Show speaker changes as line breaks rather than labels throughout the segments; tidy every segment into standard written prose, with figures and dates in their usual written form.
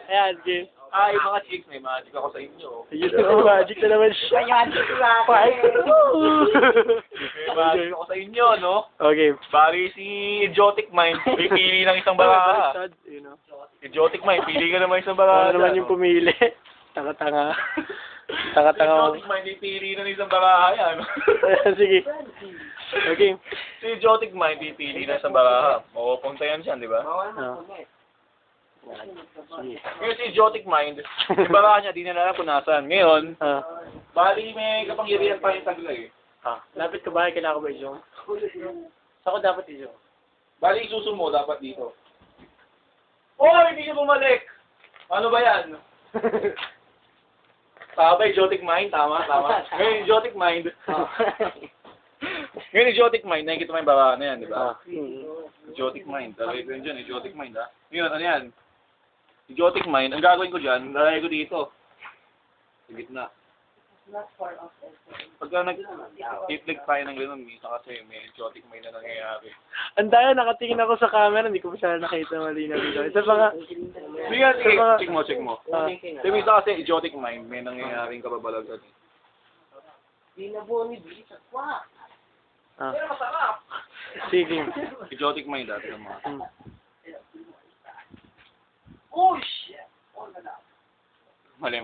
Ayan, game.
Ay, mga chicks, may magic ako sa inyo.
Ayun na, magic na naman siya.
Ayan, sigurado.
May magic ako sa inyo, no?
Okay.
Bari si Idiotic Mind, pipili ng isang baraha.
Baliktad, you know.
Idiotic Mind, pili ka naman isang baraha.
Ano naman yung pumili? Tanga-tanga. Tanga-tanga.
Idiotic Mind, pipili ng isang baraha yan.
Sige. Okay.
Si Idiotic Mind, pipili ng isang baraha. Mapupunta yan siya, di ba?
Ah. Sige.
Ngayon si Idiotic Mind, yung baraha niya, di na alam kung nasaan. Ngayon,
Ah.
bali may kapangyarihan pa yung taglay.
Lapit ka ba? Kailangan ko ba i-zoom? Saan ko dapat i-zoom?
Bali, isusun mo dapat dito. Oh, hindi siya bumalik! Ano ba yan? Tama ba, Idiotic Mind? Tama. Ngayon, Idiotic Mind. Ngayon, Idiotic Mind, nakikita mo yung baraha na yan, di ba? Idiotic Mind. Lalagay ko yun dyan, Idiotic Mind, ha? Ngayon, ano yan? Idiotic Mind, ang gagawin ko dyan, lalagay ko dito. Sa gitna. Pagka nag-click tayo ng gano'n, minsan kasi may Idiotic Mind na nangyayari.
Ang daya, nakatingin ako sa camera, hindi ko masyadong nakita malinaw dito. Ito pa nga.
Sige, check mo.
Ah.
Kasi minsan kasi Idiotic Mind, may nangyayaring kababalagan.
Ah. Sige.
Idiotic Mind, dati ng mga.
Oh, shit.
Mali.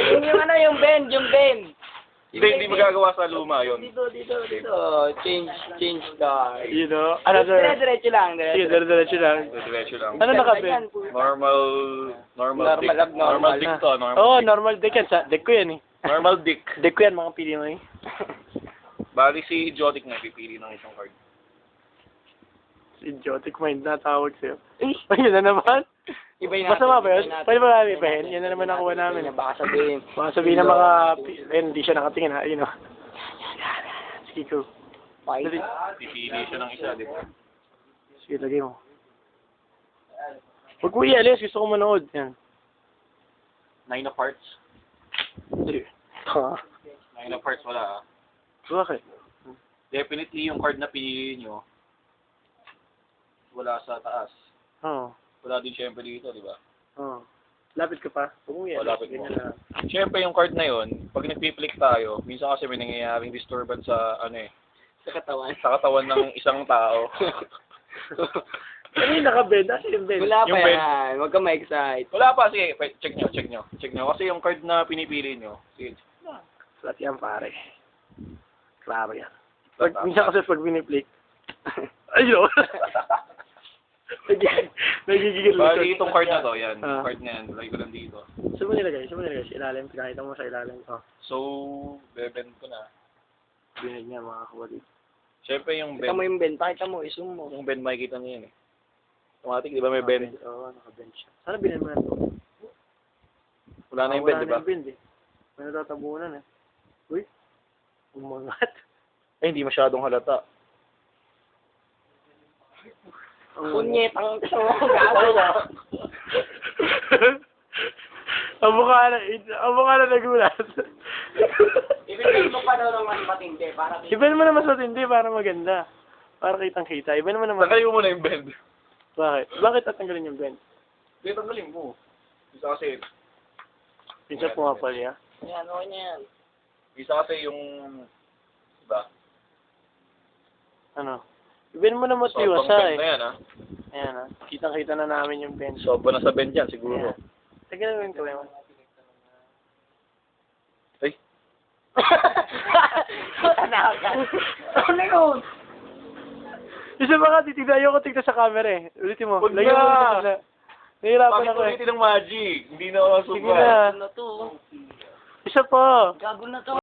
Yung ano, yung bend.
Hindi magagawa sa luma yun.
Dito. Change star.
You know, another.
Diretso lang.
Sige, diretso lang.
Diretso lang.
Ano nakabe?
Normal dick.
Abnormal.
Normal dick to, normal
Oo,
dick.
normal dick yan. Dick ko yan eh.
Normal dick.
Dick ko yan, mga pili mo eh.
Bali si Idiotic na pipili ng isang card.
Idiotic mind na tawag sa'yo. Ayun na naman.
Ibayin
Masama ba yun? Pwede ba namin ibahin? Yan na naman nakuha namin.
Baka sabihin.
Baka sabihin ng mga... Ayun, hindi siya nakatingin ha. Ayun o. Sige ko. Dali.
Pipili siya ng isa, di ba?
Sige, lagay mo. Huwag ko ialis. Gusto ko manood. Yan.
9 of Hearts.
Sige. Ha?
9 of Hearts, wala ah.
Bakit?
Definitely yung card na pinili nyo, wala sa taas.
Oo.
Wala din syempre dito, di ba?
Oo. Lapit ka pa. Huwag mo ialis.
Lapit mo.
Ganyan na.
Syempre yung card na yon, pag nagpi-flick tayo, minsan kasi may nangyayaring disturbance sa
Sa katawan.
sa katawan ng isang tao.
Ano yung nakabed? Ano yung bed?
Wala pa
Yung bend.
yan. Huwag ka ma-excite.
Wala pa, sige, check nyo. Kasi yung card na pinipili nyo, sige.
Flat yan pare. Klaro yan. Minsan kasi pag biniplik. Ayun. Nagigigil
Bali itong card na to, yan.
Ah.
Card na yan, lagay ko lang dito.
Saan mo nilagay? Sa ilalim. Pinakita mo sa ilalim. Oh.
So, bebend ko na.
Binig niya mga kawalit.
Syempre yung
Kita mo
bend,
yung bend. Pakita mo. Isum mo.
yung bend makikita nyo yan eh. Automatic, di ba may bend?
Oo, naka-bend siya. Sana binan mo na ito.
Wala na yung bend, di ba?
Wala na yung bend eh. May natatabunan eh. Uy. Umangat.
Eh, hindi masyadong halata.
Punyetang gusto mo. Gago.
Ang mukha na nagulat.
Ibigay mo pa daw ng mas matindi. Para
Iban mo na mas matindi para maganda. Para kitang-kita. Iban mo naman.
Tanggalin mo muna yung bend.
Bakit? Bakit tatanggalin yung bend?
Hindi, tanggalin mo. Isa kasi,
Pinsa pumapal niya.
Yan, o yan.
isa kasi yung, diba?
Ano? Iban mo na
Sobrang
matiwasa
bend na
eh.
yan, ha?
Ayan ah. Kitang-kita na namin yung bend.
Sobrang na sa bend yan, siguro.
Ayan. Tagalan mo yung kamay mo.
Ay,
Ano yun?
Isa pa nga, titignan. Ayoko tignan sa camera eh. Ulitin mo.
Wag
Lagyan mo
na.
sa kabila. Nahihirapan
bakit
ako eh.
ulitin ng magic? Hindi na ako
Sige
super.
na.
Gago na to.
Isa pa.
Gago na to.